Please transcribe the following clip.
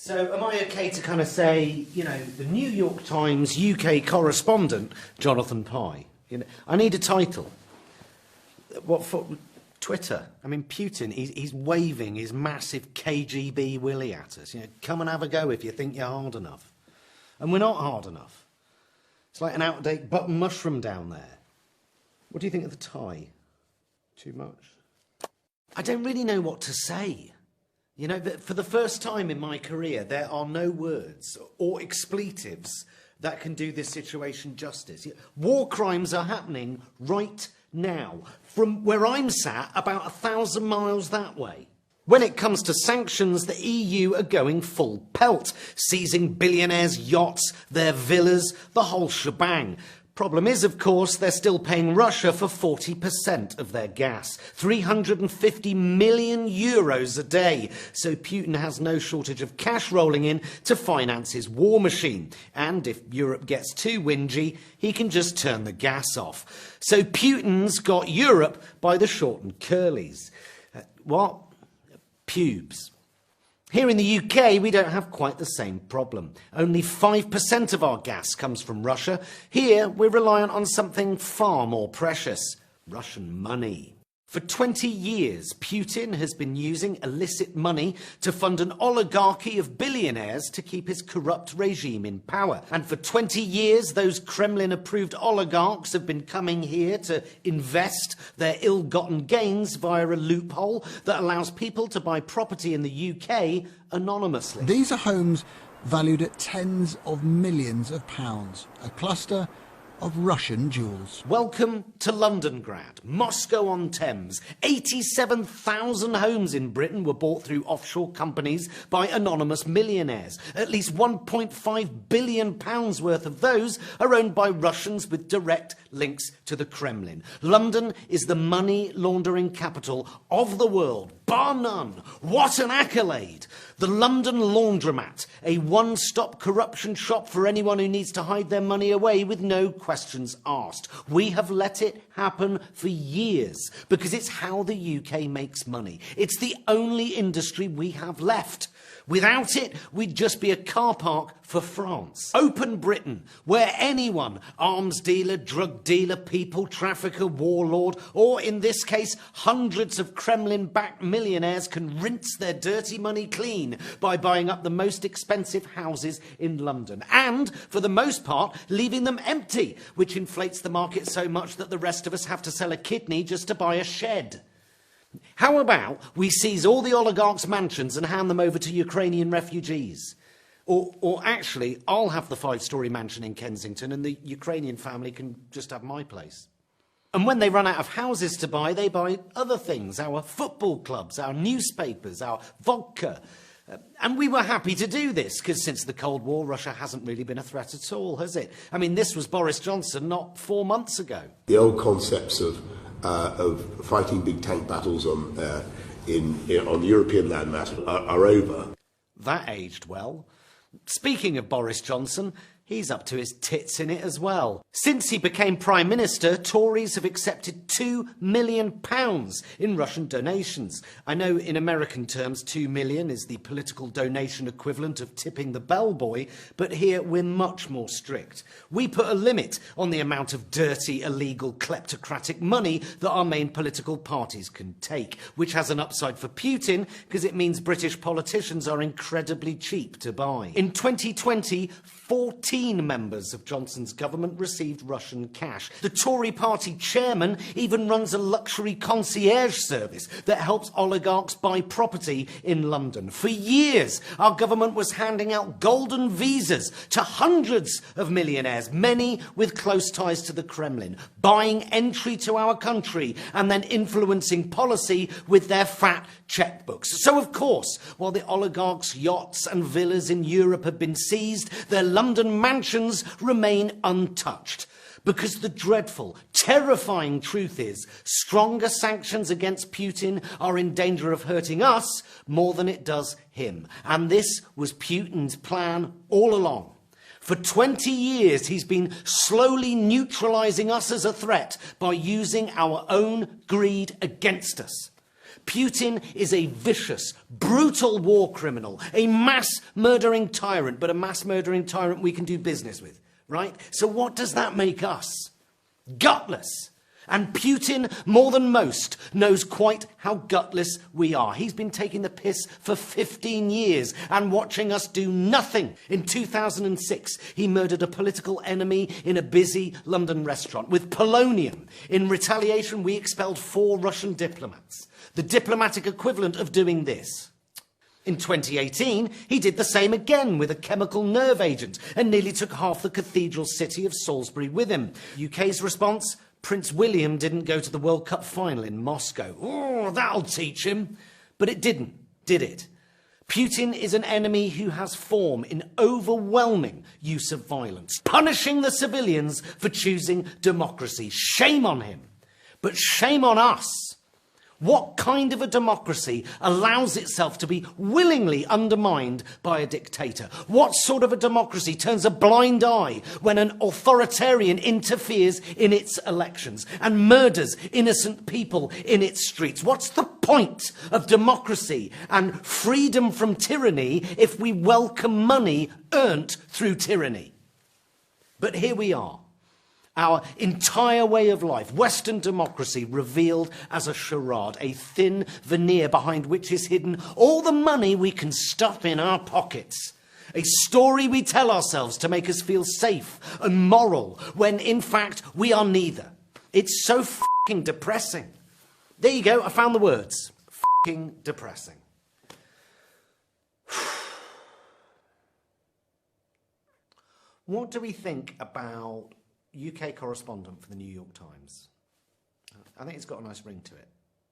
So am I okay to kind of say, the New York Times UK correspondent, Jonathan Pye? I need a title. What for? Twitter. I mean, Putin, he's waving his massive KGB willy at us. Come and have a go if you think you're hard enough. And we're not hard enough. It's like an out-of-date button mushroom down there. What do you think of the tie? Too much? I don't really know what to say. For the first time in my career, there are no words or expletives that can do this situation justice. War crimes are happening right now, from where I'm sat, about 1,000 miles that way. When it comes to sanctions, the EU are going full pelt, seizing billionaires' yachts, their villas, the whole shebang. Problem is, of course, they're still paying Russia for 40% of their gas, 350 million euros a day. So Putin has no shortage of cash rolling in to finance his war machine. And if Europe gets too whingy, he can just turn the gas off. So Putin's got Europe by the short and curlies. What? Pubes. Here in the UK, we don't have quite the same problem. Only 5% of our gas comes from Russia. Here, we're reliant on something far more precious: Russian money. For 20 years, Putin has been using illicit money to fund an oligarchy of billionaires to keep his corrupt regime in power. And for 20 years, those Kremlin-approved oligarchs have been coming here to invest their ill-gotten gains via a loophole that allows people to buy property in the UK anonymously. These are homes valued at tens of millions of pounds, a cluster of Russian jewels. Welcome to Londongrad, Moscow-on-Thames. 87,000 homes in Britain were bought through offshore companies by anonymous millionaires. At least £1.5 billion worth of those are owned by Russians with direct links to the Kremlin. London is the money laundering capital of the world, bar none. What an accolade! The London Laundromat, a one-stop corruption shop for anyone who needs to hide their money away with no questions asked. We have let it happen for years because it's how the UK makes money. It's the only industry we have left. Without it, we'd just be a car park for France. Open Britain, where anyone, arms dealer, drug dealer, people trafficker, warlord, or in this case, hundreds of Kremlin-backed millionaires can rinse their dirty money clean by buying up the most expensive houses in London. And, for the most part, leaving them empty, which inflates the market so much that the rest of us have to sell a kidney just to buy a shed. How about we seize all the oligarchs' mansions and hand them over to Ukrainian refugees? Or actually, I'll have the 5-storey mansion in Kensington and the Ukrainian family can just have my place. And when they run out of houses to buy, they buy other things: our football clubs, our newspapers, our vodka. And we were happy to do this, because since the Cold War, Russia hasn't really been a threat at all, has it? I mean, this was Boris Johnson not 4 months ago. The old concepts of fighting big tank battles on European landmass are over. That aged well. Speaking of Boris Johnson, he's up to his tits in it as well. Since he became Prime Minister, Tories have accepted £2 million in Russian donations. I know in American terms 2 million is the political donation equivalent of tipping the bellboy, but here we're much more strict. We put a limit on the amount of dirty, illegal, kleptocratic money that our main political parties can take, which has an upside for Putin because it means British politicians are incredibly cheap to buy. In 2020, 14 members of Johnson's government received Russian cash. The Tory party chairman even runs a luxury concierge service that helps oligarchs buy property in London. For years, our government was handing out golden visas to hundreds of millionaires, many with close ties to the Kremlin, buying entry to our country and then influencing policy with their fat checkbooks. So, of course, while the oligarchs' yachts and villas in Europe have been seized, their London mansions remain untouched. Because the dreadful, terrifying truth is, stronger sanctions against Putin are in danger of hurting us more than it does him. And this was Putin's plan all along. For 20 years, he's been slowly neutralizing us as a threat by using our own greed against us. Putin is a vicious, brutal war criminal, a mass-murdering tyrant, but a mass-murdering tyrant we can do business with, right? So what does that make us? Gutless. And Putin, more than most, knows quite how gutless we are. He's been taking the piss for 15 years and watching us do nothing. In 2006, he murdered a political enemy in a busy London restaurant with polonium. In retaliation, we expelled 4 Russian diplomats. The diplomatic equivalent of doing this. In 2018, he did the same again with a chemical nerve agent and nearly took half the cathedral city of Salisbury with him. UK's response? Prince William didn't go to the World Cup final in Moscow. Oh, that'll teach him. But it didn't, did it? Putin is an enemy who has form in overwhelming use of violence, punishing the civilians for choosing democracy. Shame on him. But shame on us. What kind of a democracy allows itself to be willingly undermined by a dictator? What sort of a democracy turns a blind eye when an authoritarian interferes in its elections and murders innocent people in its streets? What's the point of democracy and freedom from tyranny if we welcome money earned through tyranny? But here we are. Our entire way of life, Western democracy, revealed as a charade, a thin veneer behind which is hidden all the money we can stuff in our pockets. A story we tell ourselves to make us feel safe and moral, when in fact we are neither. It's so fucking depressing. There you go, I found the words. Fucking depressing. What do we think about UK correspondent for the New York Times? I think it's got a nice ring to it.